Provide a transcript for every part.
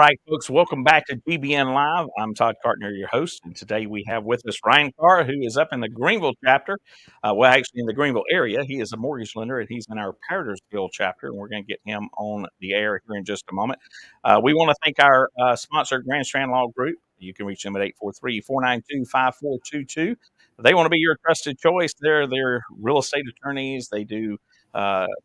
right, folks, welcome back to GBN Live. I'm Todd Cartner, your host, and today we have with us Ryan Carr, who is up in the Greenville chapter. Actually in the Greenville area. He is a mortgage lender, and he's in our Powerdersville chapter, and we're going to get him on the air here in just a moment. We want to thank our sponsor, Grand Strand Law Group. You can reach them at 843-492-5422. They want to be your trusted choice. They're real estate attorneys. They do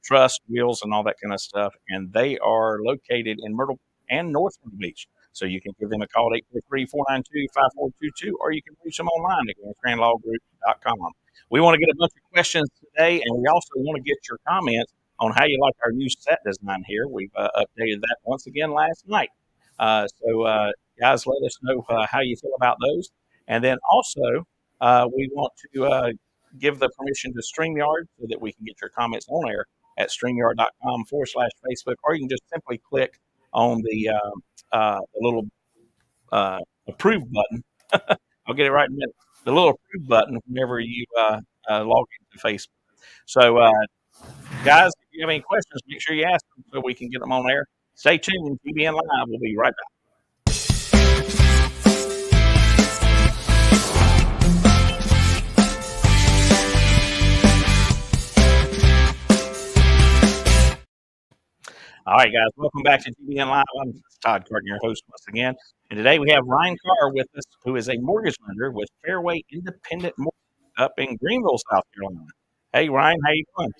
trust, wills, and all that kind of stuff, and they are located in Myrtle and North Myrtle Beach. So you can give them a call at 843-492-5422, or you can reach them online at grandstrandlawgroup.com. We want to get a bunch of questions today, and we also want to get your comments on how you like our new set design here. We've updated that once again last night. Guys, let us know how you feel about those. And then also, we want to give the permission to StreamYard so that we can get your comments on air at StreamYard.com/Facebook, or you can just simply click on the little approve button. I'll get it right in a minute. The little approve button whenever you log into Facebook. So, guys, if you have any questions, make sure you ask them so we can get them on air. Stay tuned. GBN Live. We'll be right back. All right, guys, welcome back to GBN Live. I'm Todd Carton, your host once again. And today we have Ryan Carr with us, who is a mortgage lender with Fairway Independent Mortgage up in Greenville, South Carolina. Hey, Ryan, how you doing?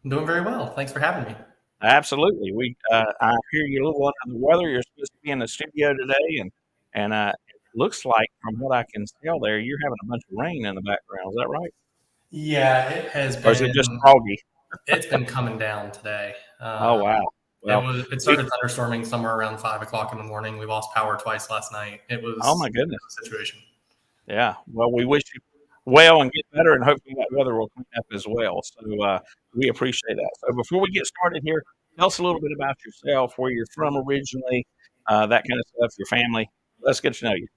I'm doing very well. Thanks for having me. Absolutely. I hear you're a little under the weather. You're supposed to be in the studio today, and it looks like, from what I can tell there, you're having a bunch of rain in the background. Is that right? Yeah, it has been. Or is it just foggy? It's been coming down today. Oh, wow. Well, it started thunderstorming somewhere around 5 o'clock in the morning. We lost power twice last night. It was oh my goodness situation. Yeah. Well, we wish you well and get better, and hopefully that weather will clean up as well. So we appreciate that. So before we get started here, tell us a little bit about yourself, where you're from originally, that kind of stuff, your family. Let's get to know you.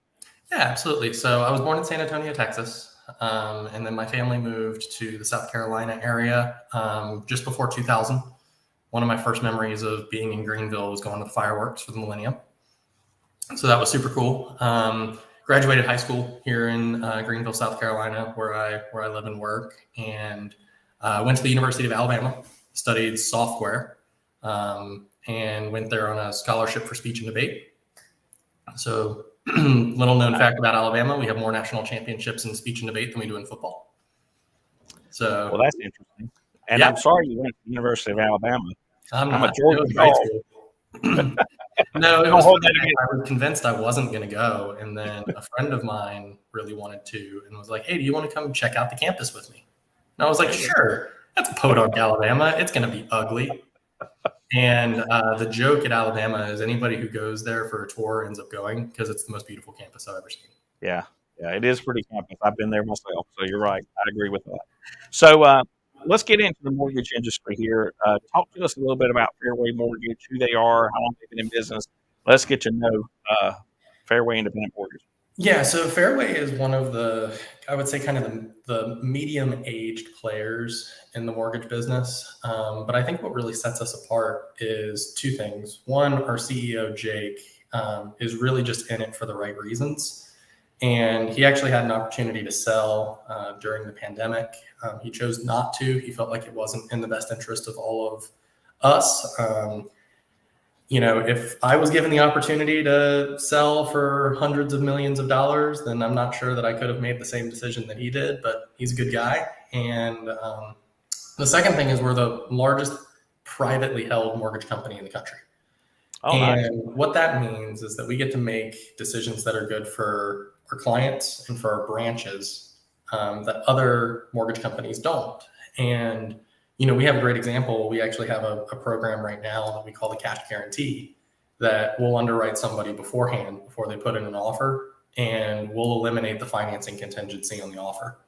Yeah, absolutely. So I was born in San Antonio, Texas, and then my family moved to the South Carolina area just before 2000. One of my first memories of being in Greenville was going to the fireworks for the millennium. So that was super cool. Graduated high school here in Greenville, South Carolina, where I live and work, and went to the University of Alabama, studied software, and went there on a scholarship for speech and debate. So little known fact about Alabama, we have more national championships in speech and debate than we do in football. So, well, that's interesting. And yeah. I'm sorry you went to the University of Alabama. I'm a Georgia dog. No, it was I was convinced I wasn't going to go. And then a friend of mine really wanted to and was like, hey, do you want to come check out the campus with me? And I was like, sure. That's Podunk, Alabama. It's going to be ugly. And the joke at Alabama is anybody who goes there for a tour ends up going because it's the most beautiful campus I've ever seen. Yeah, it is pretty campus. I've been there myself. So you're right. I agree with that. So, let's get into the mortgage industry here. Talk to us a little bit about Fairway Mortgage, who they are, how long they've been in business. Let's get to know Fairway Independent Mortgage. Yeah, so Fairway is one of the, I would say, kind of the medium-aged players in the mortgage business. But I think what really sets us apart is two things. One, our CEO, Jake, is really just in it for the right reasons. And he actually had an opportunity to sell during the pandemic. He chose not to. He felt like it wasn't in the best interest of all of us. If I was given the opportunity to sell for hundreds of millions of dollars, then I'm not sure that I could have made the same decision that he did, but he's a good guy. And the second thing is we're the largest privately held mortgage company in the country. Oh, nice. And what that means is that we get to make decisions that are good for our clients and for our branches that other mortgage companies don't. And, we have a great example. We actually have a program right now that we call the cash guarantee that will underwrite somebody beforehand before they put in an offer, and we'll eliminate the financing contingency on the offer.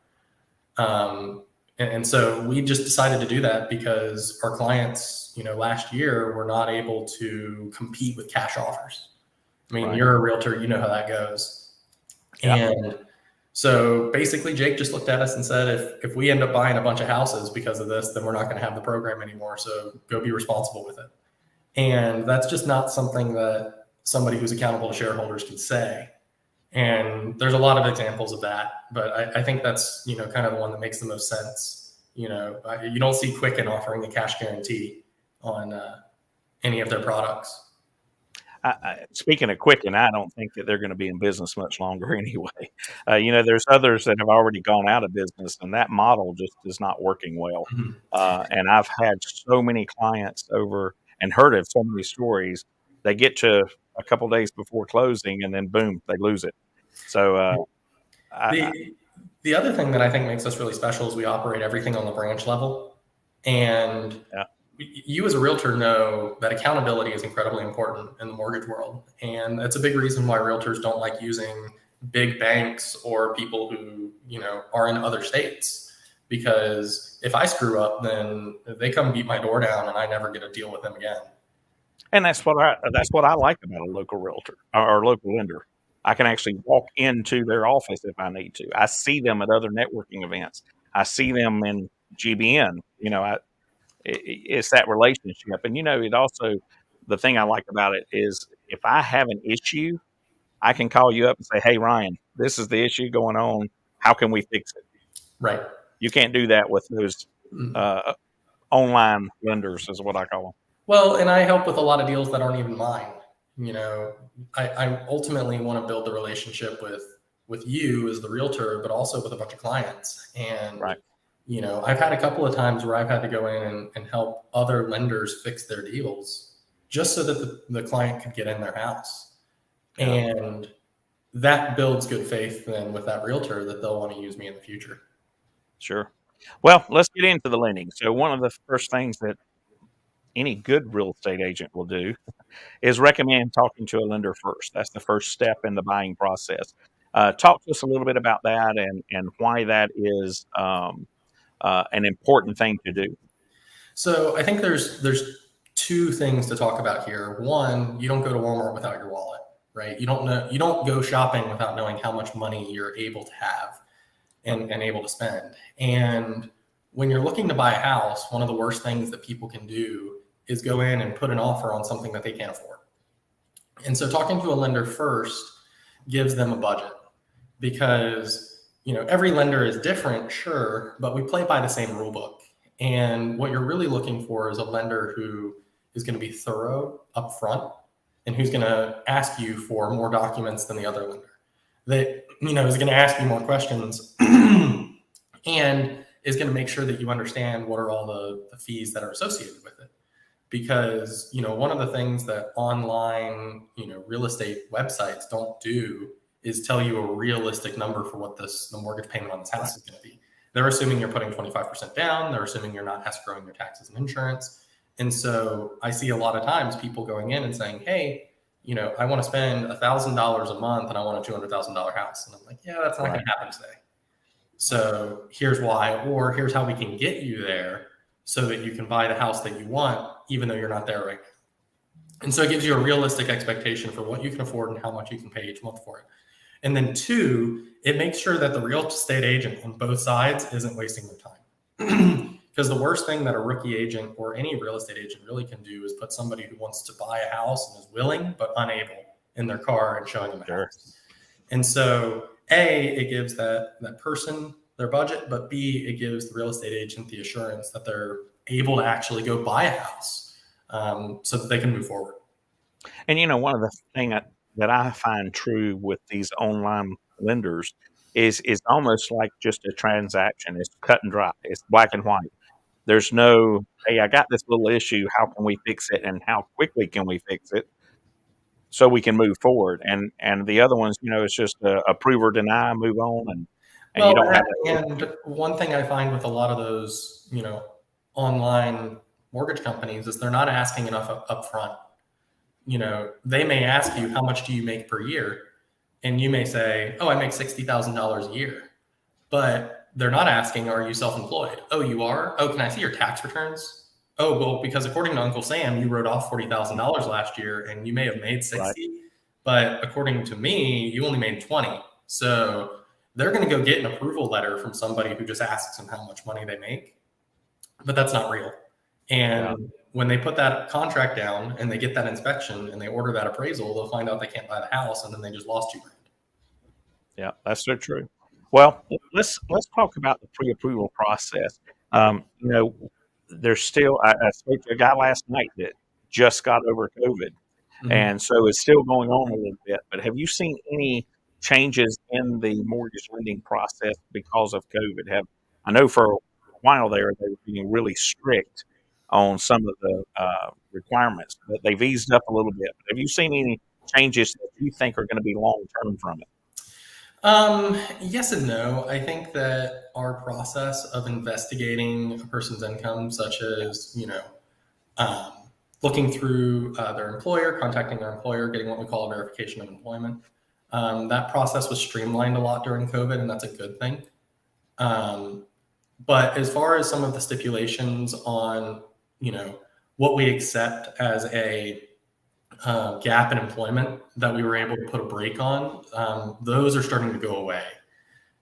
And so we just decided to do that because our clients, last year were not able to compete with cash offers. I mean, right. You're a realtor, you know how that goes. Yeah. And so basically Jake just looked at us and said, if we end up buying a bunch of houses because of this, then we're not going to have the program anymore. So go be responsible with it. And that's just not something that somebody who's accountable to shareholders can say. And there's a lot of examples of that, but I think that's, kind of the one that makes the most sense. You don't see Quicken offering a cash guarantee on any of their products. Speaking of Quicken, I don't think that they're going to be in business much longer anyway. There's others that have already gone out of business, and that model just is not working well. And I've had so many clients over and heard of so many stories. They get to a couple days before closing, and then boom, they lose it. So the other thing that I think makes us really special is we operate everything on the branch level, and you as a realtor know that accountability is incredibly important in the mortgage world. And that's a big reason why realtors don't like using big banks or people who, are in other states. Because if I screw up, then they come beat my door down and I never get to deal with them again. And that's what I like about a local realtor or local lender. I can actually walk into their office if I need to. I see them at other networking events. I see them in GBN. It's that relationship. And, it also, the thing I like about it is if I have an issue, I can call you up and say, hey, Ryan, this is the issue going on. How can we fix it? Right. You can't do that with those online lenders is what I call them. Well, and I help with a lot of deals that aren't even mine. I ultimately want to build the relationship with you as the realtor, but also with a bunch of clients. And right. I've had a couple of times where I've had to go in and help other lenders fix their deals just so that the client could get in their house. Yeah. And that builds good faith then with that realtor that they'll want to use me in the future. Sure. Well, let's get into the lending. So one of the first things that any good real estate agent will do is recommend talking to a lender first. That's the first step in the buying process. Talk to us a little bit about that and why that is an important thing to do. So I think there's two things to talk about here. One, you don't go to Walmart without your wallet, right? You don't go shopping without knowing how much money you're able to have and able to spend. And when you're looking to buy a house, one of the worst things that people can do is go in and put an offer on something that they can't afford. And so talking to a lender first gives them a budget, because every lender is different, sure, but we play by the same rule book. And what you're really looking for is a lender who is going to be thorough up front and who's going to ask you for more documents than the other lender. That, is going to ask you more questions and is going to make sure that you understand what are all the fees that are associated with it. Because, one of the things that online, real estate websites don't do is tell you a realistic number for what the mortgage payment on this house is going to be. They're assuming you're putting 25% down. They're assuming you're not escrowing your taxes and insurance. And so I see a lot of times people going in and saying, hey, I want to spend $1,000 a month and I want a $200,000 house. And I'm like, yeah, that's not going to happen today. So here's why, or here's how we can get you there so that you can buy the house that you want, even though you're not there right now. And so it gives you a realistic expectation for what you can afford and how much you can pay each month for it. And then two, it makes sure that the real estate agent on both sides isn't wasting their time. Because the worst thing that a rookie agent or any real estate agent really can do is put somebody who wants to buy a house and is willing but unable in their car and showing them a house. And so A, it gives that person their budget, but B, it gives the real estate agent the assurance that they're able to actually go buy a house so that they can move forward. And one of the things that I find true with these online lenders is almost like just a transaction. It's cut and dry. It's black and white. There's no, hey, I got this little issue. How can we fix it? And how quickly can we fix it so we can move forward? And the other ones, it's just approve or deny, move on. And well, you don't have and one thing I find with a lot of those, online mortgage companies is they're not asking enough up front. They may ask you, how much do you make per year? And you may say, oh, I make $60,000 a year. But they're not asking, are you self-employed? Oh, you are? Oh, can I see your tax returns? Oh, well, because according to Uncle Sam, you wrote off $40,000 last year and you may have made 60, right. But according to me, you only made 20. So they're going to go get an approval letter from somebody who just asks them how much money they make. But that's not real. And when they put that contract down and they get that inspection and they order that appraisal, they'll find out they can't buy the house, and then they just lost $2,000. Yeah, that's so true. Well, let's talk about the pre-approval process. You know, there's still I spoke to a guy last night that just got over COVID, and so it's still going on a little bit. But have you seen any changes in the mortgage lending process because of COVID? I know for a while there they were being really strict on some of the requirements, but they've eased up a little bit. Have you seen any changes that you think are going to be long term from it? Yes and no. I think that our process of investigating a person's income, such as, um, looking through their employer, contacting their employer, getting what we call a verification of employment, that process was streamlined a lot during COVID, and that's a good thing. But as far as some of the stipulations on, what we accept as a gap in employment that we were able to put a break on, those are starting to go away.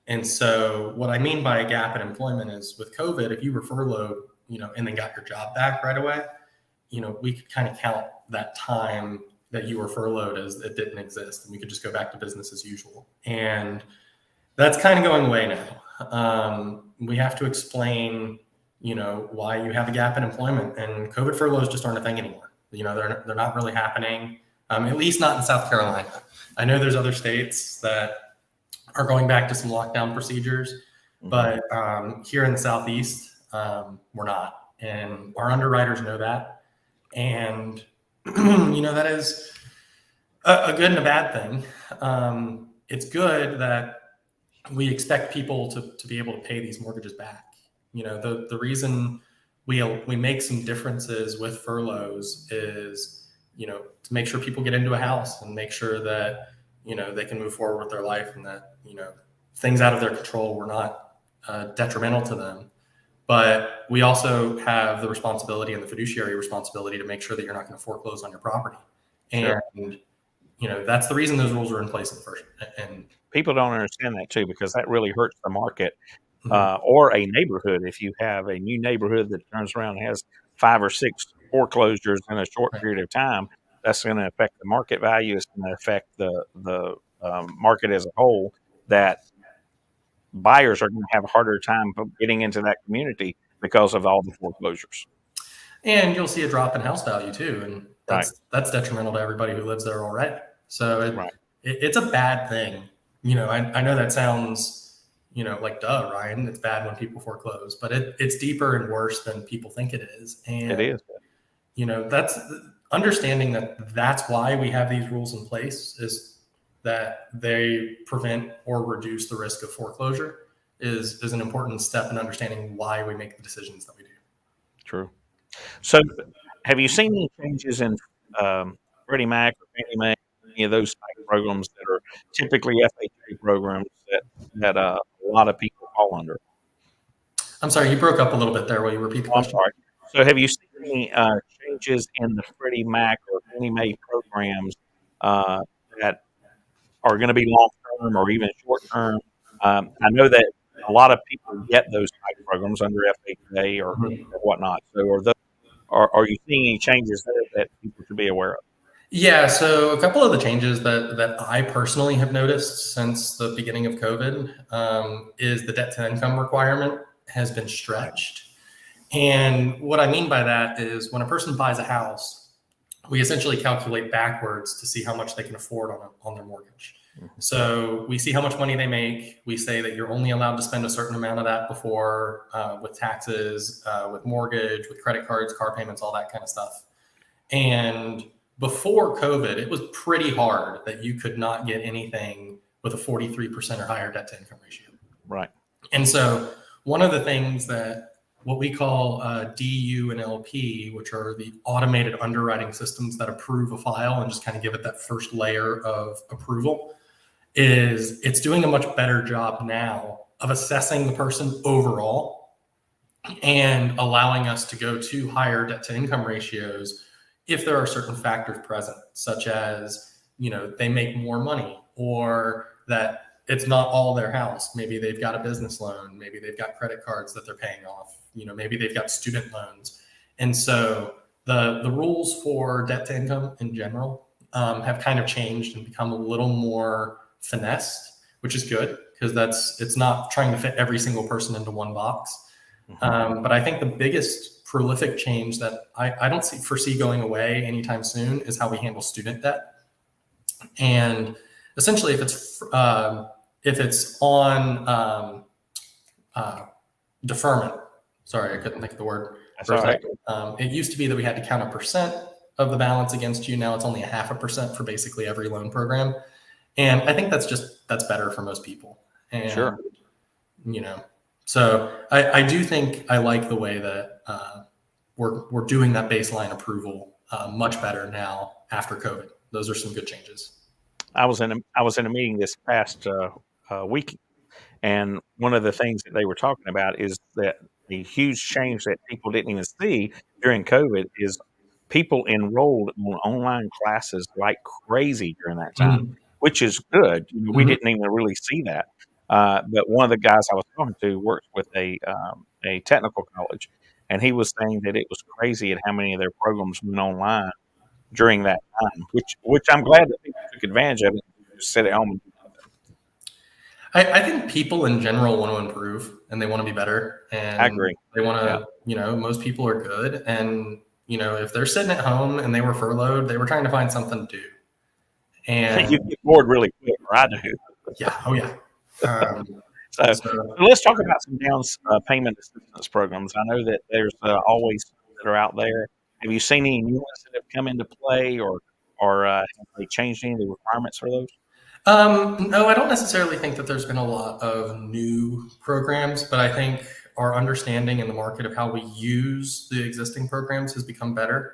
And so what I mean by a gap in employment is with COVID, if you were furloughed, and then got your job back right away, we could kind of count that time that you were furloughed as it didn't exist, and we could just go back to business as usual. And that's kind of going away now. We have to explain, why you have a gap in employment, and COVID furloughs just aren't a thing anymore. They're not really happening, at least not in South Carolina. I know there's other states that are going back to some lockdown procedures, but here in the Southeast, we're not. And our underwriters know that. And, that is a good and a bad thing. It's good that we expect people to be able to pay these mortgages back. The reason we make some differences with furloughs is, to make sure people get into a house and make sure that, they can move forward with their life, and that, things out of their control were not detrimental to them. But we also have the responsibility and the fiduciary responsibility to make sure that you're not going to foreclose on your property. Sure. And, that's the reason those rules are in place in the first. And people don't understand that too, because that really hurts the market. Or a neighborhood. If you have a new neighborhood that turns around and has 5 or 6 foreclosures in a short period of time, that's going to affect the market value. It's going to affect the market as a whole. That buyers are going to have a harder time getting into that community because of all the foreclosures. And you'll see a drop in house value too, and that's detrimental to everybody who lives there already. So it's a bad thing. I know that sounds, like, duh, Ryan, it's bad when people foreclose, but it's deeper and worse than people think it is. And it is. That's understanding that's why we have these rules in place, is that they prevent or reduce the risk of foreclosure is an important step in understanding why we make the decisions that we do. True. So have you seen any changes in Freddie Mac or Fannie Mae, any of those type programs that are typically FHA programs that a lot of people fall under? I'm sorry, you broke up a little bit there. Will you repeat the question? I'm sorry. So have you seen any changes in the Freddie Mac or Fannie Mae programs that are going to be long-term or even short-term? I know that a lot of people get those type of programs under FHA or whatnot. So are you seeing any changes there that people should be aware of? Yeah, so a couple of the changes that I personally have noticed since the beginning of COVID is the debt-to-income requirement has been stretched. And what I mean by that is when a person buys a house, we essentially calculate backwards to see how much they can afford on their mortgage. So we see how much money they make. We say that you're only allowed to spend a certain amount of that before with taxes, with mortgage, with credit cards, car payments, all that kind of stuff. And before COVID, it was pretty hard that you could not get anything with a 43% or higher debt to income ratio. Right. And so one of the things that what we call DU and LP, which are the automated underwriting systems that approve a file and just kind of give it that first layer of approval, is it's doing a much better job now of assessing the person overall and allowing us to go to higher debt to income ratios if there are certain factors present, such as, they make more money, or that it's not all their house. Maybe they've got a business loan. Maybe they've got credit cards that they're paying off. Maybe they've got student loans. And so the rules for debt to income in general have kind of changed and become a little more finessed, which is good because it's not trying to fit every single person into one box. But I think the biggest prolific change that I don't foresee going away anytime soon is how we handle student debt. And essentially, if it's on deferment, sorry, I couldn't think of the word. That's all right. It used to be that we had to count 1% of the balance against you. Now it's only 0.5% for basically every loan program. And I think that's better for most people. And, Sure. So I do think I like the way that we're doing that baseline approval much better now after COVID. Those are some good changes. I was in a meeting this past week, and one of the things that they were talking about is that the huge change that people didn't even see during COVID is people enrolled in online classes like crazy during that time, which is good. We didn't even really see that. But one of the guys I was talking to works with a technical college, and he was saying that it was crazy at how many of their programs went online during that time, which I'm glad that people took advantage of it and just sit at home and do nothing. I think people in general want to improve and they want to be better. And I agree. They want to, most people are good. And, if they're sitting at home and they were furloughed, they were trying to find something to do. And you get bored really quick, or I do. Yeah. Oh, yeah. So let's talk about some down payment assistance programs. I know that there's always that are out there. Have you seen any new ones that have come into play, or have they changed any of the requirements for those? No, I don't necessarily think that there's been a lot of new programs, but I think our understanding in the market of how we use the existing programs has become better.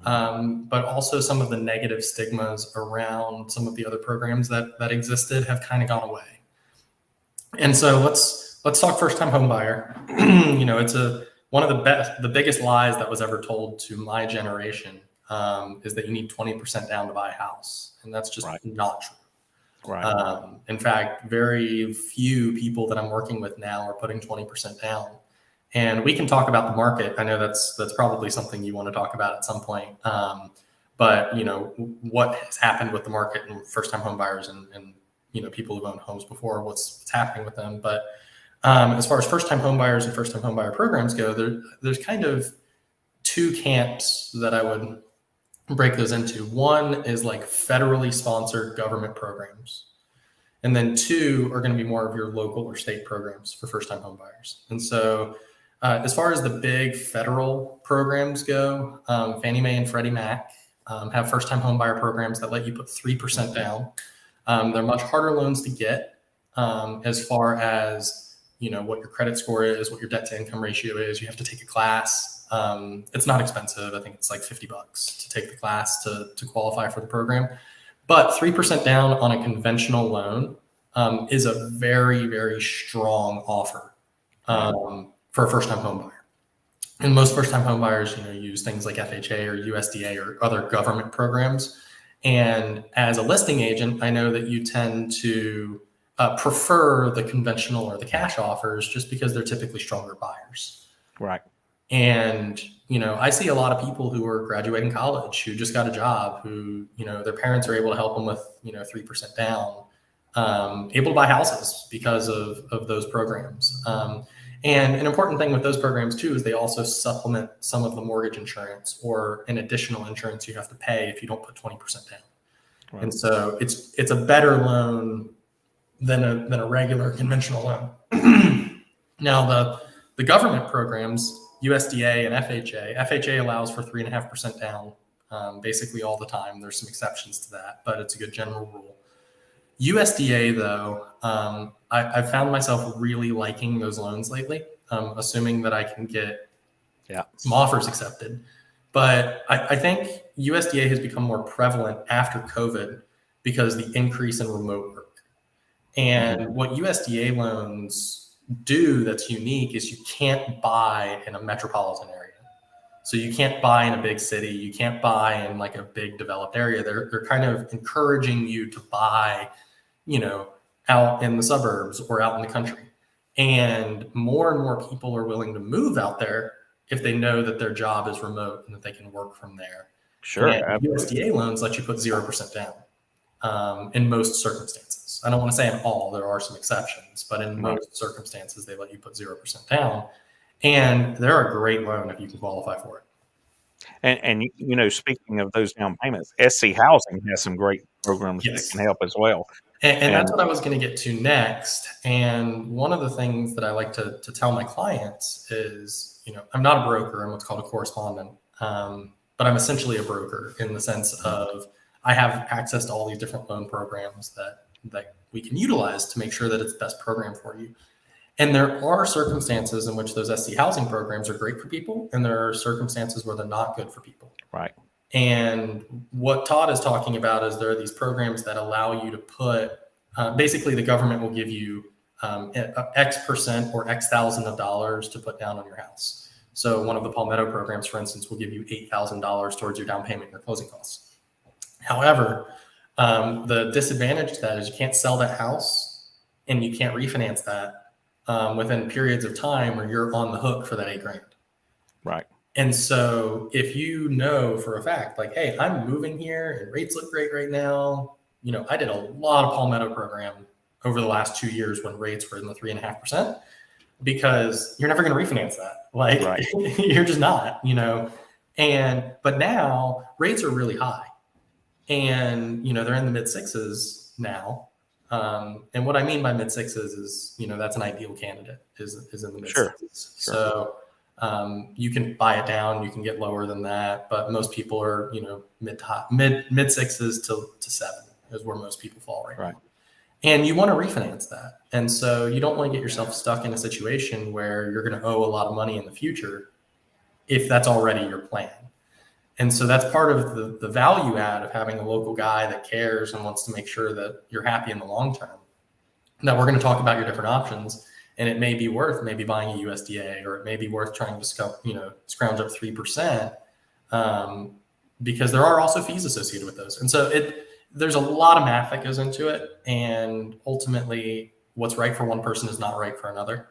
But also some of the negative stigmas around some of the other programs that existed have kind of gone away. And so let's talk first-time home buyer. It's one of the biggest lies that was ever told to my generation is that you need 20% down to buy a house, and that's just not true. Right. In fact, very few people that I'm working with now are putting 20% down. And we can talk about the market. I know that's probably something you want to talk about at some point. But what has happened with the market and first-time home buyers and people who've owned homes before, what's happening with them. But as far as first-time home buyers and first-time home buyer programs go, there's kind of two camps that I would break those into. One is like federally sponsored government programs. And then two are going to be more of your local or state programs for first-time home buyers. And so as far as the big federal programs go, Fannie Mae and Freddie Mac have first-time home buyer programs that let you put 3% down. They're much harder loans to get as far as, what your credit score is, what your debt to income ratio is. You have to take a class. It's not expensive. I think it's like $50 to take the class to qualify for the program. But 3% down on a conventional loan is a very, very strong offer for a first-time home buyer. And most first-time home buyers, use things like FHA or USDA or other government programs. And as a listing agent, I know that you tend to prefer the conventional or the cash offers just because they're typically stronger buyers. Right. And, I see a lot of people who are graduating college, who just got a job, who, their parents are able to help them with, 3% down, able to buy houses because of those programs. And an important thing with those programs too, is they also supplement some of the mortgage insurance or an additional insurance you have to pay if you don't put 20% down. Right. And so it's a better loan than a regular conventional loan. Now the government programs, USDA and FHA allows for 3.5% down basically all the time. There's some exceptions to that, but it's a good general rule. USDA, though, I've found myself really liking those loans lately, assuming that I can get some offers accepted. But I think USDA has become more prevalent after COVID because the increase in remote work. And what USDA loans do that's unique is you can't buy in a metropolitan area. So you can't buy in a big city. You can't buy in like a big developed area. They're kind of encouraging you to buy, out in the suburbs or out in the country. And more people are willing to move out there if they know that their job is remote and that they can work from there. Sure. And Absolutely. USDA loans let you put 0% down in most circumstances. I don't want to say in all, there are some exceptions, but in most circumstances, they let you put 0% down. And they're a great loan if you can qualify for it. And you know, speaking of those down payments, SC Housing has some great programs that can help as well. And that's what I was going to get to next. And one of the things that I like to tell my clients is, you know, I'm not a broker. I'm what's called a correspondent, but I'm essentially a broker in the sense of I have access to all these different loan programs that we can utilize to make sure that it's the best program for you. And there are circumstances in which those SC housing programs are great for people, and there are circumstances where they're not good for people. Right. And what Todd is talking about is there are these programs that allow you to put, basically the government will give you X% or X thousand of dollars to put down on your house. So one of the Palmetto programs, for instance, will give you $8,000 towards your down payment and your closing costs. However, the disadvantage to that is you can't sell that house and you can't refinance that within periods of time where you're on the hook for that $8,000. Right. And so if you know for a fact, like, hey, I'm moving here and rates look great right now. You know, I did a lot of Palmetto program over the last 2 years when rates were in the 3.5%, because you're never going to refinance that. Like you're just not, you know, but now rates are really high and, you know, they're in the mid sixes now. And what I mean by mid sixes is, you know, that's an ideal candidate is in the mid sixes. So you can buy it down, you can get lower than that, but most people are, you know, mid sixes to 7 is where most people fall right now. And you want to refinance that. And so you don't want to get yourself stuck in a situation where you're going to owe a lot of money in the future if that's already your plan. And so that's part of the value add of having a local guy that cares and wants to make sure that you're happy in the long term. Now we're going to talk about your different options, and it may be worth maybe buying a USDA, or it may be worth trying to scrounge up 3%, because there are also fees associated with those. And so there's a lot of math that goes into it, and ultimately what's right for one person is not right for another.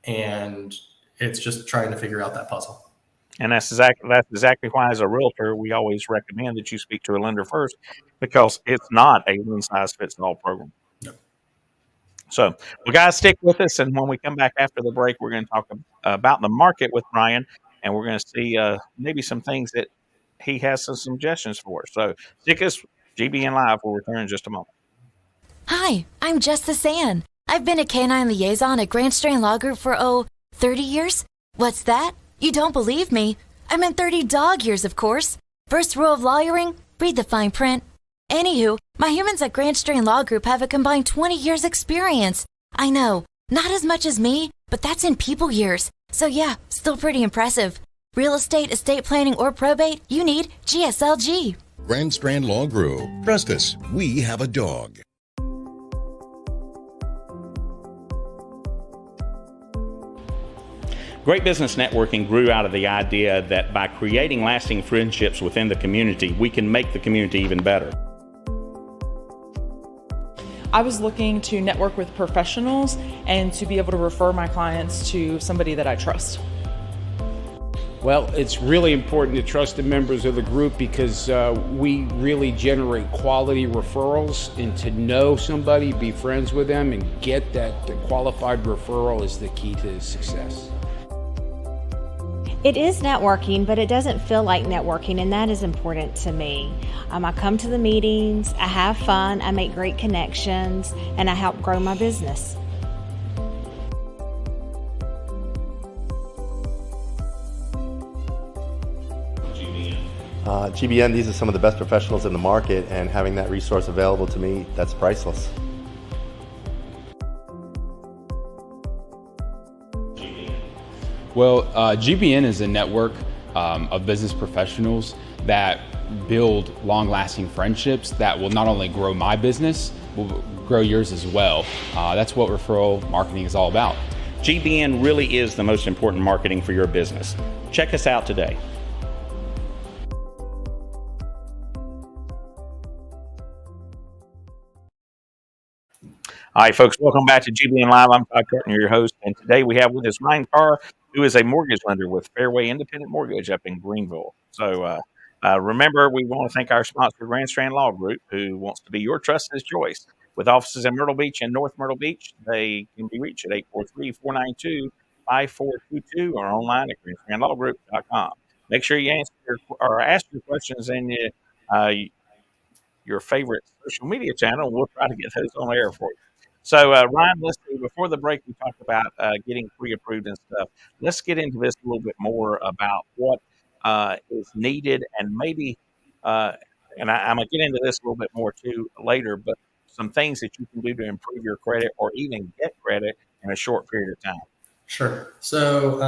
And it's just trying to figure out that puzzle. And that's exactly why, as a realtor, we always recommend that you speak to a lender first, because it's not a one-size-fits-all program. No. So, well, guys, stick with us, and when we come back after the break, we're going to talk about the market with Brian, and we're going to see maybe some things that he has some suggestions for. So, stick us. GBN Live will return in just a moment. Hi, I'm Jess the Sand. I've been a canine liaison at Grand Strand Law Group for, 30 years? What's that? You don't believe me? I meant 30 dog years, of course. First rule of lawyering, read the fine print. Anywho, my humans at Grand Strand Law Group have a combined 20 years experience. I know, not as much as me, but that's in people years. So yeah, still pretty impressive. Real estate, estate planning, or probate, you need GSLG. Grand Strand Law Group. Trust us, we have a dog. Great Business Networking grew out of the idea that by creating lasting friendships within the community, we can make the community even better. I was looking to network with professionals and to be able to refer my clients to somebody that I trust. Well, it's really important to trust the members of the group, because we really generate quality referrals, and to know somebody, be friends with them, and get that qualified referral is the key to success. It is networking, but it doesn't feel like networking, and that is important to me. I come to the meetings, I have fun, I make great connections, and I help grow my business. GBN, these are some of the best professionals in the market, and having that resource available to me, that's priceless. Well, GBN is a network of business professionals that build long-lasting friendships that will not only grow my business, will grow yours as well. That's what referral marketing is all about. GBN really is the most important marketing for your business. Check us out today. All right, folks, welcome back to GBN Live. I'm Todd Carton, your host, and today we have with us Ryan Carr who is a mortgage lender with Fairway Independent Mortgage up in Greenville. So remember, we want to thank our sponsor, Grand Strand Law Group, who wants to be your trusted choice. With offices in Myrtle Beach and North Myrtle Beach, they can be reached at 843-492-5422 or online at grandstrandlawgroup.com. Make sure you ask your questions in your favorite social media channel. We'll try to get those on air for you. So, Ryan, let's see, before the break, we talked about getting pre-approved and stuff. Let's get into this a little bit more about what is needed and maybe, and I'm going to get into this a little bit more too later, but some things that you can do to improve your credit or even get credit in a short period of time. Sure. So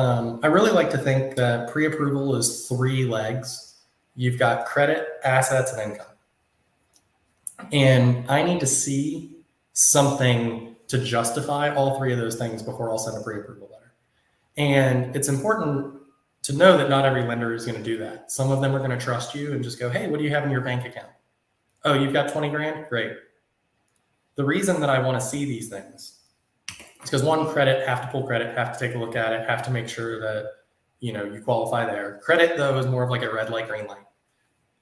I really like to think that pre-approval is 3 legs. You've got credit, assets, and income. And I need to see something to justify all 3 of those things before I'll send a pre-approval letter. And it's important to know that not every lender is going to do that. Some of them are going to trust you and just go, hey, what do you have in your bank account? Oh, you've got 20 grand? Great. The reason that I want to see these things is because, one, credit, have to pull credit, have to take a look at it, have to make sure that, you qualify there. Credit, though, is more of like a red light, green light.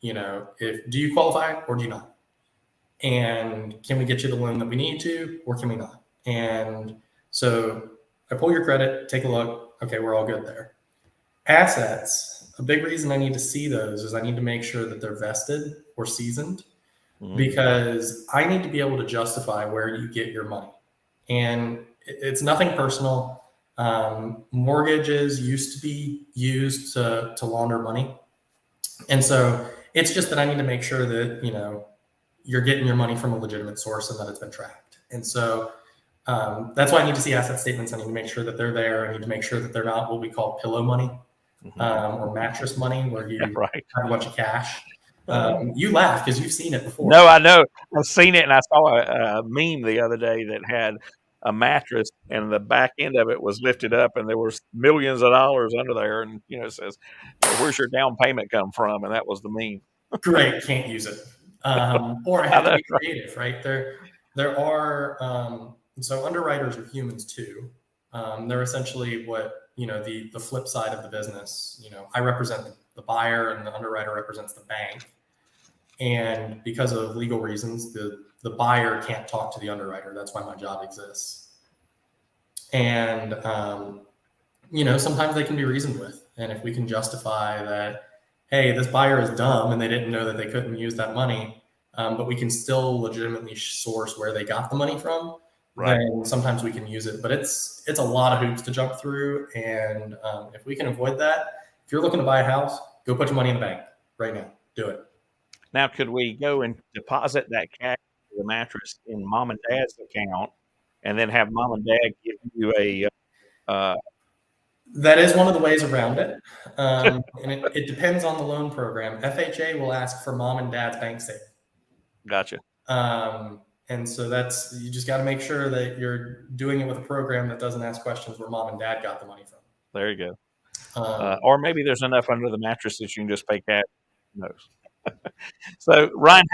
Do you qualify or do you not? And can we get you the loan that we need to, or can we not? And so I pull your credit, take a look. Okay, we're all good there. Assets, a big reason I need to see those is I need to make sure that they're vested or seasoned, because I need to be able to justify where you get your money. And it's nothing personal. Mortgages used to be used to launder money. And so it's just that I need to make sure that, you're getting your money from a legitimate source and that it's been tracked. And so that's why I need to see asset statements. I need to make sure that they're there. I need to make sure that they're not what we call pillow money or mattress money, where you have a bunch of cash. You laugh because you've seen it before. No, I know. I've seen it, and I saw a meme the other day that had a mattress, and the back end of it was lifted up, and there was millions of dollars under there, and it says, "Where's your down payment come from?" And that was the meme. Great, can't use it. Or I have to be creative, right? There are so underwriters are humans too. They're essentially what the flip side of the business. I represent the buyer, and the underwriter represents the bank. And because of legal reasons, the buyer can't talk to the underwriter. That's why my job exists. And sometimes they can be reasoned with, and if we can justify that, hey, this buyer is dumb and they didn't know that they couldn't use that money, but we can still legitimately source where they got the money from, then sometimes we can use it. But it's a lot of hoops to jump through. And if we can avoid that, if you're looking to buy a house, go put your money in the bank right now. Do it. Now, could we go and deposit that cash to the mattress in mom and dad's account and then have mom and dad give you a that is one of the ways around it. And it depends on the loan program. FHA will ask for mom and dad's bank statement. Gotcha. And so you just got to make sure that you're doing it with a program that doesn't ask questions where mom and dad got the money from. There you go. Or maybe there's enough under the mattress that you can just pay cash. Who knows? So, Ryan,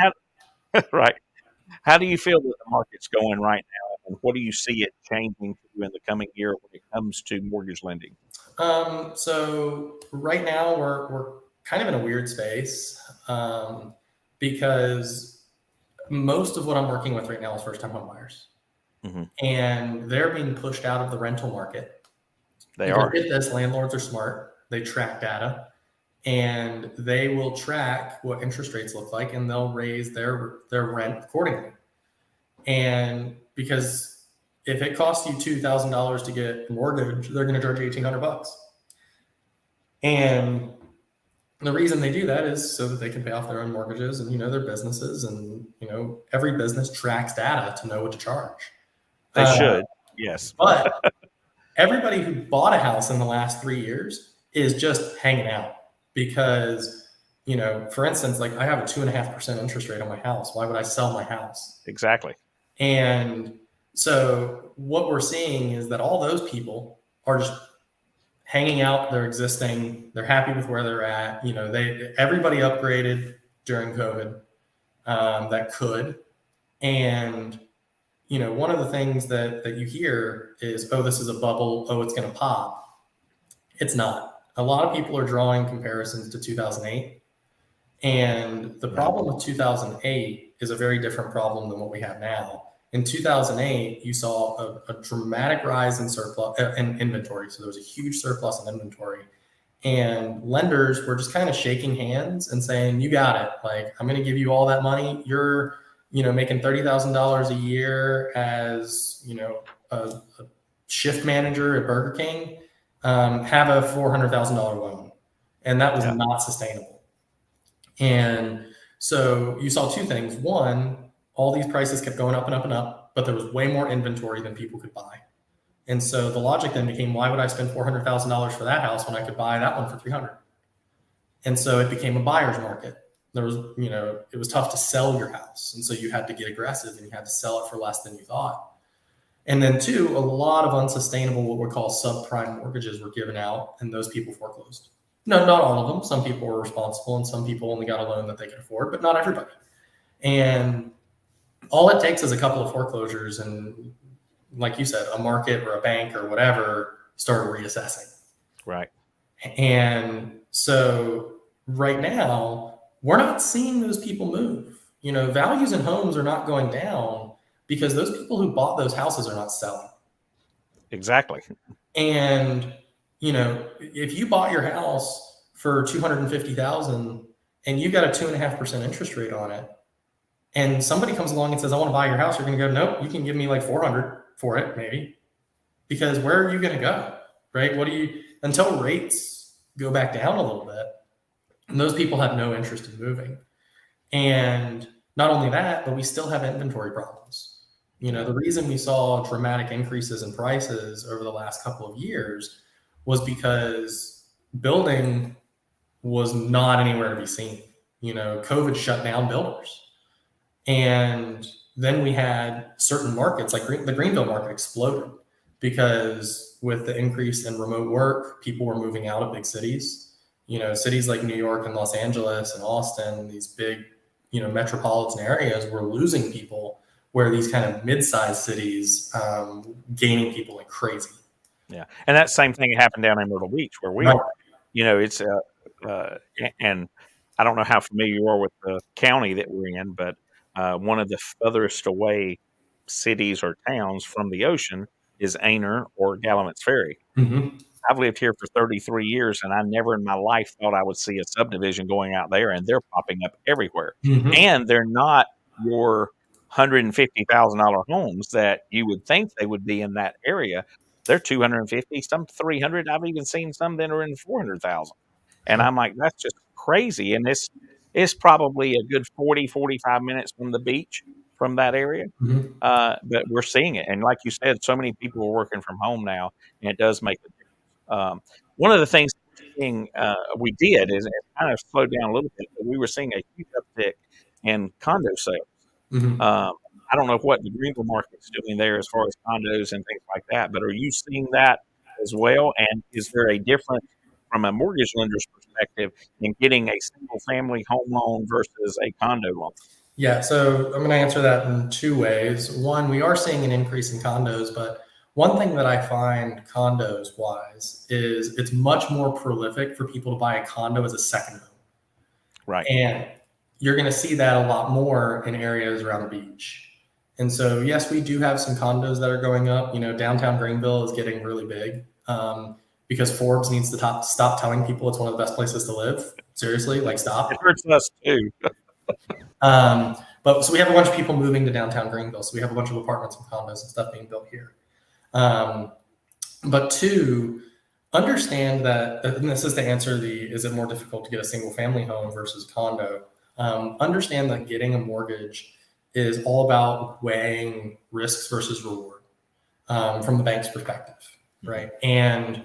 how do you feel that the market's going right now, and what do you see it changing in the coming year when it comes to mortgage lending? So right now we're kind of in a weird space because most of what I'm working with right now is first-time home buyers, and they're being pushed out of the rental market. They are. Get this, landlords are smart. They track data, and they will track what interest rates look like, and they'll raise their rent accordingly. And because if it costs you $2,000 to get a mortgage, they're going to charge you $1,800. And the reason they do that is so that they can pay off their own mortgages and, their businesses. And, every business tracks data to know what to charge. They should, yes. But everybody who bought a house in the last 3 years is just hanging out because, for instance, like I have a 2.5% interest rate on my house. Why would I sell my house? Exactly. And so what we're seeing is that all those people are just hanging out. They're existing. They're happy with where they're at. Everybody upgraded during COVID that could. And, one of the things that you hear is, oh, this is a bubble. Oh, it's going to pop. It's not. A lot of people are drawing comparisons to 2008. And the problem with 2008 is a very different problem than what we have now. In 2008, you saw a dramatic rise in surplus in inventory. So there was a huge surplus in inventory. And lenders were just kind of shaking hands and saying, you got it. Like, I'm going to give you all that money. You're, making $30,000 a year as, a shift manager at Burger King. Have a $400,000 loan. And that was not sustainable. And so you saw two things. One, all these prices kept going up and up and up, but there was way more inventory than people could buy. And so the logic then became, why would I spend $400,000 for that house when I could buy that one for $300,000? And so it became a buyer's market. There was, it was tough to sell your house. And so you had to get aggressive and you had to sell it for less than you thought. And then two, a lot of unsustainable, what we call subprime mortgages were given out, and those people foreclosed. No, not all of them. Some people were responsible and some people only got a loan that they could afford, but not everybody. And all it takes is a couple of foreclosures and, like you said, a market or a bank or whatever started reassessing. Right. And so right now, we're not seeing those people move. Values in homes are not going down because those people who bought those houses are not selling. Exactly. And, if you bought your house for $250,000 and you got a 2.5% interest rate on it, and somebody comes along and says, I want to buy your house, you're going to go, nope, you can give me like $400,000 for it, maybe. Because where are you going to go? Right? Until rates go back down a little bit, and those people have no interest in moving. And not only that, but we still have inventory problems. The reason we saw dramatic increases in prices over the last couple of years was because building was not anywhere to be seen. COVID shut down builders. And then we had certain markets, like the Greenville market exploded because with the increase in remote work, people were moving out of big cities. Cities like New York and Los Angeles and Austin, these big, metropolitan areas were losing people, where these kind of mid-sized cities gaining people like crazy. Yeah. And that same thing happened down in Myrtle Beach where we are. It's and I don't know how familiar you are with the county that we're in, but one of the furthest away cities or towns from the ocean is Aner or Gallivan's Ferry. Mm-hmm. I've lived here for 33 years, and I never in my life thought I would see a subdivision going out there, and they're popping up everywhere. Mm-hmm. And they're not your $150,000 homes that you would think they would be in that area. They're 250, some 300. I've even seen some that are in 400,000. And I'm like, that's just crazy. And it's probably a good 40, 45 minutes from the beach from that area. Mm-hmm. But we're seeing it. And like you said, so many people are working from home now, and it does make a difference. One of the things we did is it kind of slowed down a little bit, but we were seeing a huge uptick in condo sales. Mm-hmm. I don't know what the Greenville market's doing there as far as condos and things like that, but are you seeing that as well? And is there a difference from a mortgage lender's perspective in getting a single family home loan versus a condo loan? Yeah, so I'm going to answer that in two ways. One, we are seeing an increase in condos, but one thing that I find condos wise is it's much more prolific for people to buy a condo as a second home. Right. And you're going to see that a lot more in areas around the beach. And so, yes, we do have some condos that are going up. Downtown Greenville is getting really big because Forbes needs to stop telling people it's one of the best places to live. Seriously, stop. It hurts us too. But so we have a bunch of people moving to downtown Greenville. So we have a bunch of apartments and condos and stuff being built here. But two, understand that, and this is to answer is it more difficult to get a single family home versus condo? Understand that getting a mortgage is all about weighing risks versus reward from the bank's perspective, right? And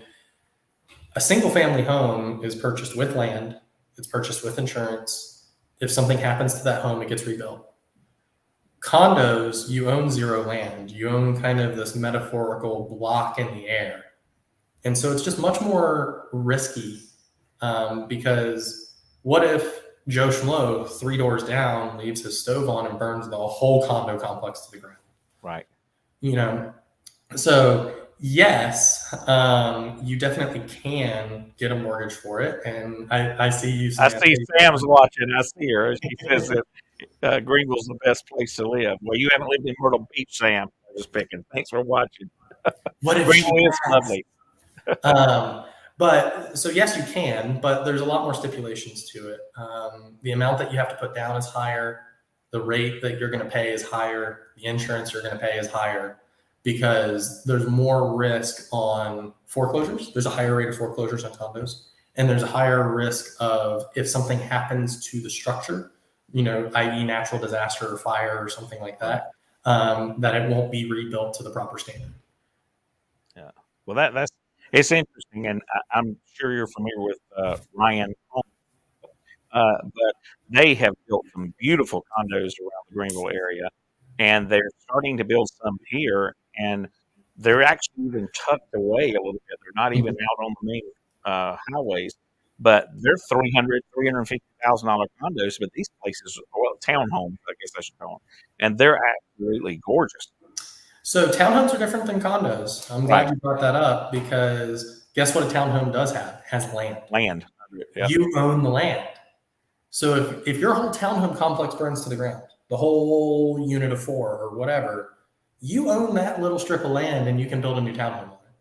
a single family home is purchased with land, it's purchased with insurance. If something happens to that home, it gets rebuilt. Condos, you own zero land. You own kind of this metaphorical block in the air. And so it's just much more risky because what if Joe Schmo 3 doors down leaves his stove on and burns the whole condo complex to the ground? Right. So yes, you definitely can get a mortgage for it. And I see you. I see Sam's watching. I see her. She says that Greenville's the best place to live. Well, you haven't lived in Myrtle Beach, Sam. I was picking. Thanks for watching. What if Greenville is lovely. But so yes, you can, but there's a lot more stipulations to it. The amount that you have to put down is higher. The rate that you're going to pay is higher. The insurance you're going to pay is higher because there's more risk on foreclosures. There's a higher rate of foreclosures on condos, and there's a higher risk of if something happens to the structure, i.e. natural disaster or fire or something like that, that it won't be rebuilt to the proper standard. Yeah. Well, it's interesting, and I'm sure you're familiar with Ryan, but they have built some beautiful condos around the Greenville area, and they're starting to build some here, and they're actually even tucked away a little bit. They're not even out on the main highways, but they're $350,000 condos. But these places, well, townhomes, I guess I should call them, and they're absolutely gorgeous. So townhomes are different than condos. I'm glad you brought that up because guess what a townhome does have? It has land. Land. Yep. You own the land. So if your whole townhome complex burns to the ground, the whole unit of 4 or whatever, you own that little strip of land and you can build a new townhome on it.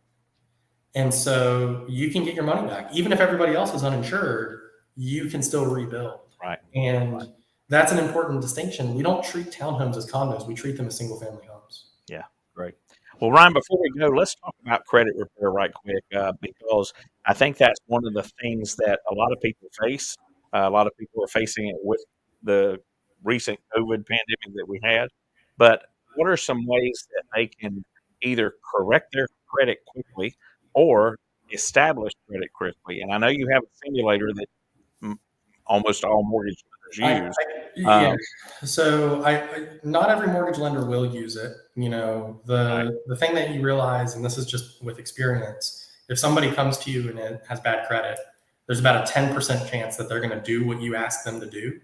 And so you can get your money back. Even if everybody else is uninsured, you can still rebuild. Right. And that's an important distinction. We don't treat townhomes as condos. We treat them as single family homes. Yeah. Great. Well, Ryan, before we go, let's talk about credit repair right quick because I think that's one of the things that a lot of people face. A lot of people are facing it with the recent COVID pandemic that we had. But what are some ways that they can either correct their credit quickly or establish credit quickly? And I know you have a simulator that almost all mortgage lenders use. So not every mortgage lender will use it. The thing that you realize, and this is just with experience, if somebody comes to you and it has bad credit, there's about a 10% chance that they're going to do what you ask them to do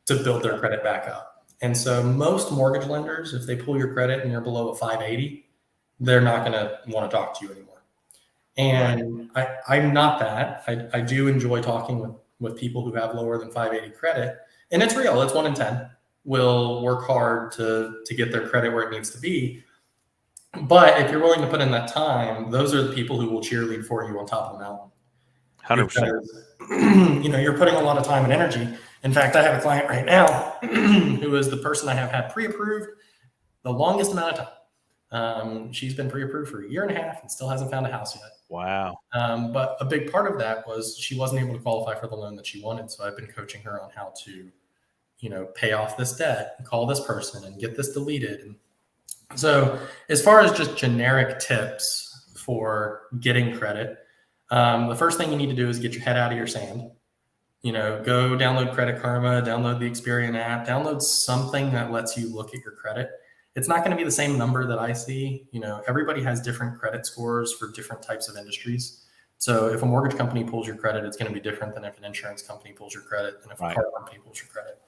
to build their credit back up. And so most mortgage lenders, if they pull your credit and you're below a 580, they're not going to want to talk to you anymore. And I'm not that. I do enjoy talking with people who have lower than 580 credit. And it's real. It's 1 in 10 will work hard to get their credit where it needs to be. But if you're willing to put in that time, those are the people who will cheerlead for you on top of the mountain. 100%. You're putting a lot of time and energy. In fact, I have a client right now who is the person I have had pre-approved the longest amount of time. She's been pre-approved for 1.5 years and still hasn't found a house yet. Wow. But a big part of that was she wasn't able to qualify for the loan that she wanted. So I've been coaching her on how to, pay off this debt and call this person and get this deleted. And so as far as just generic tips for getting credit, the first thing you need to do is get your head out of your sand. Go download Credit Karma, download the Experian app, download something that lets you look at your credit. It's not going to be the same number that I see. Everybody has different credit scores for different types of industries. So if a mortgage company pulls your credit, it's going to be different than if an insurance company pulls your credit and if a car company pulls your credit.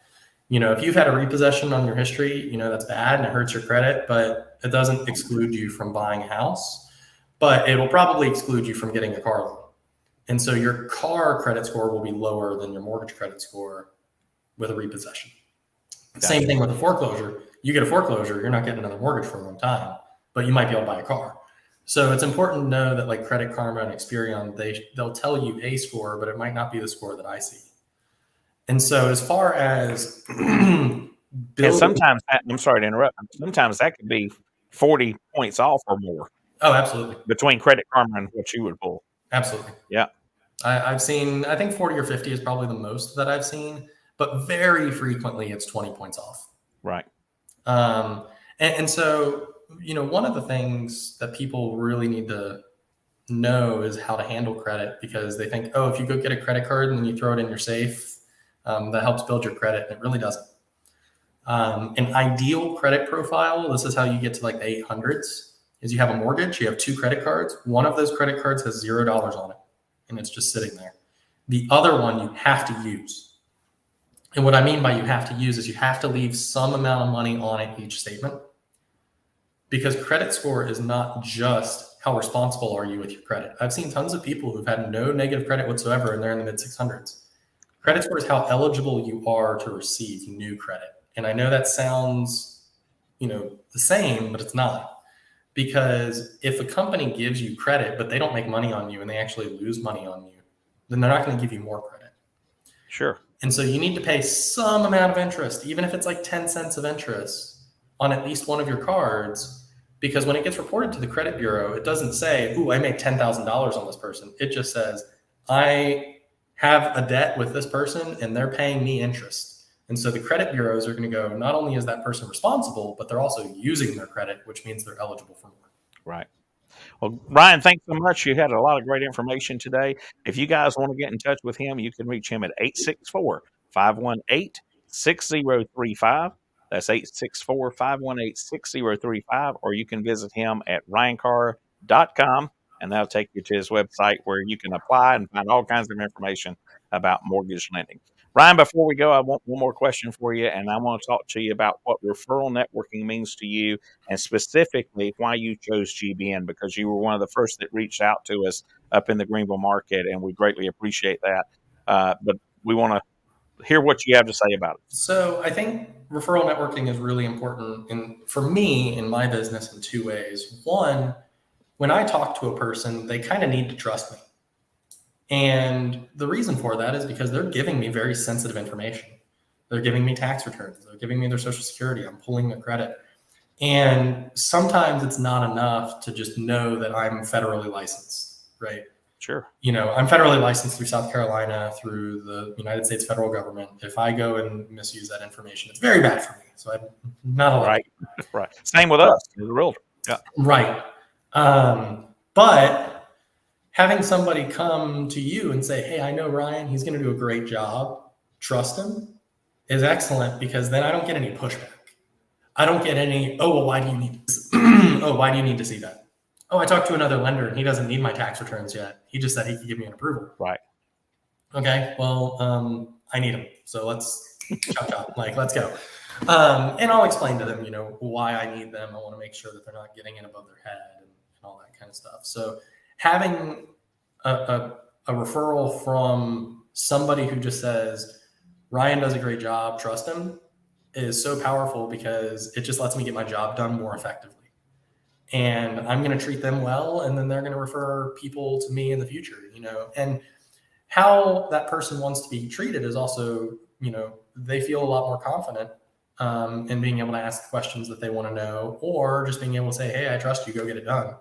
If you've had a repossession on your history, that's bad and it hurts your credit, but it doesn't exclude you from buying a house. But it will probably exclude you from getting a car loan. And so your car credit score will be lower than your mortgage credit score with a repossession. Same thing with a foreclosure. You get a foreclosure, you're not getting another mortgage for a long time, but you might be able to buy a car. So it's important to know that like Credit Karma and Experian, they'll tell you a score, but it might not be the score that I see. And so as far as and sometimes, I'm sorry to interrupt, sometimes that could be 40 points off or more. Oh, absolutely. Between Credit Karma and what you would pull. Absolutely. Yeah. I've seen, I think 40 or 50 is probably the most that I've seen, but very frequently it's 20 points off. Right. And so, one of the things that people really need to know is how to handle credit, because they think, oh, if you go get a credit card and then you throw it in your safe, that helps build your credit. And it really doesn't. An ideal credit profile, this is how you get to like the 800s, is you have a mortgage, you have 2 credit cards. One of those credit cards has $0 on it, and it's just sitting there. The other one you have to use. And what I mean by you have to use is you have to leave some amount of money on it each statement, because credit score is not just how responsible are you with your credit? I've seen tons of people who've had no negative credit whatsoever, and they're in the mid 600s. Credit score is how eligible you are to receive new credit. And I know that sounds, the same, but it's not. Because if a company gives you credit, but they don't make money on you and they actually lose money on you, then they're not going to give you more credit. Sure. And so you need to pay some amount of interest, even if it's like 10 cents of interest on at least one of your cards, because when it gets reported to the credit bureau, it doesn't say, "Ooh, I made $10,000 on this person." It just says, "I have a debt with this person and they're paying me interest." And so the credit bureaus are going to go, not only is that person responsible, but they're also using their credit, which means they're eligible for more. Right. Well, Ryan, thanks so much. You had a lot of great information today. If you guys want to get in touch with him, you can reach him at 864-518-6035. That's 864-518-6035, or you can visit him at ryancarr.com, and that'll take you to his website where you can apply and find all kinds of information about mortgage lending. Ryan, before we go, I want one more question for you, and I want to talk to you about what referral networking means to you, and specifically why you chose GBN, because you were one of the first that reached out to us up in the Greenville market, and we greatly appreciate that. But we want to hear what you have to say about it. So I think referral networking is really important for me in my business in two ways. One, when I talk to a person, they kind of need to trust me. And the reason for that is because they're giving me very sensitive information. They're giving me tax returns. They're giving me their Social Security. I'm pulling their credit. And sometimes it's not enough to just know that I'm federally licensed, right? Sure. I'm federally licensed through South Carolina, through the United States federal government. If I go and misuse that information, it's very bad for me. So I'm not allowed. Right. Right. Same with us as a realtor. Yeah. Right. But having somebody come to you and say, "Hey, I know Ryan, he's going to do a great job. Trust him," is excellent, because then I don't get any pushback. I don't get any, "Oh, well, why do you need this?" "Oh, why do you need to see that?" "Oh, I talked to another lender and he doesn't need my tax returns yet. He just said he could give me an approval." Right. Okay, well, I need them. So let's chop, let's go. And I'll explain to them, why I need them. I want to make sure that they're not getting in above their head and all that kind of stuff. So having a referral from somebody who just says, "Ryan does a great job, trust him," is so powerful, because it just lets me get my job done more effectively. And I'm going to treat them well, and then they're going to refer people to me in the future, and how that person wants to be treated is also, they feel a lot more confident in being able to ask the questions that they want to know, or just being able to say, "Hey, I trust you, go get it done."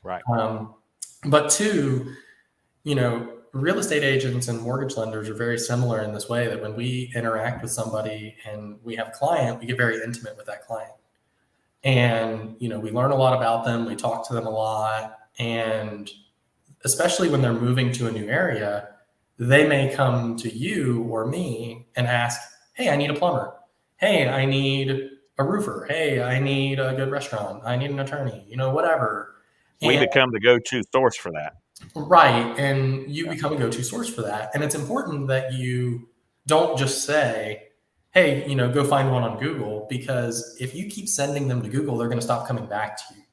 Right. But two, real estate agents and mortgage lenders are very similar in this way, that when we interact with somebody and we have a client, we get very intimate with that client. And, we learn a lot about them. We talk to them a lot. And especially when they're moving to a new area, they may come to you or me and ask, "Hey, I need a plumber. Hey, I need a roofer. Hey, I need a good restaurant. I need an attorney," whatever. We become the go-to source for that. Right. And you become a go-to source for that. And it's important that you don't just say, "Hey, go find one on Google," because if you keep sending them to Google, they're going to stop coming back to you.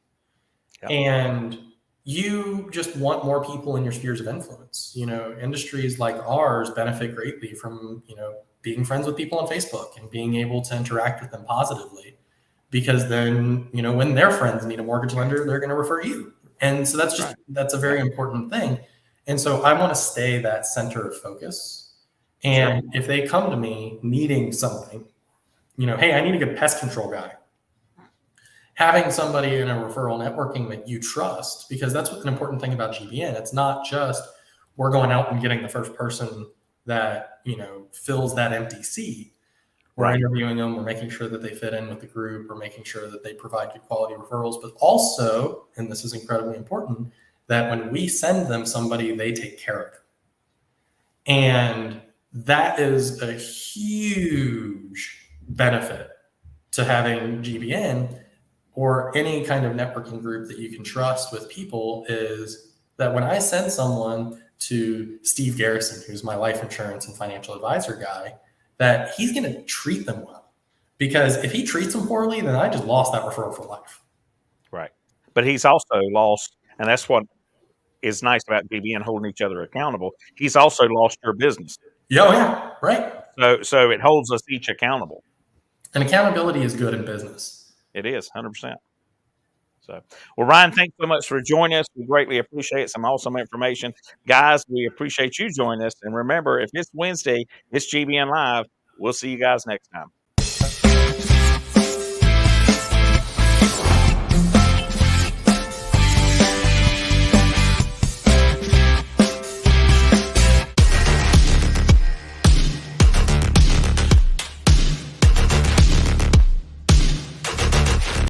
Yep. And you just want more people in your spheres of influence. Industries like ours benefit greatly from, being friends with people on Facebook and being able to interact with them positively, because then, when their friends need a mortgage lender, they're going to refer you. And so that's a very important thing. And so I want to stay that center of focus. And if they come to me needing something, "Hey, I need a good pest control guy," having somebody in a referral networking that you trust, because that's an important thing about GBN. It's not just we're going out and getting the first person that, fills that empty seat. We're interviewing them. We're making sure that they fit in with the group. We're making sure that they provide good quality referrals, but also, and this is incredibly important, that when we send them somebody, they take care of them. And that is a huge benefit to having GBN or any kind of networking group that you can trust with people, is that when I send someone to Steve Garrison, who's my life insurance and financial advisor guy, that he's going to treat them well. Because if he treats them poorly, then I just lost that referral for life. Right. But he's also lost And that's what is nice about GBN holding each other accountable. He's also lost your business. Yeah, right. So it holds us each accountable. And accountability is good in business. It is 100%. So, well, Ryan, thanks so much for joining us. We greatly appreciate some awesome information. Guys, we appreciate you joining us. And remember, if it's Wednesday, it's GBN Live. We'll see you guys next time.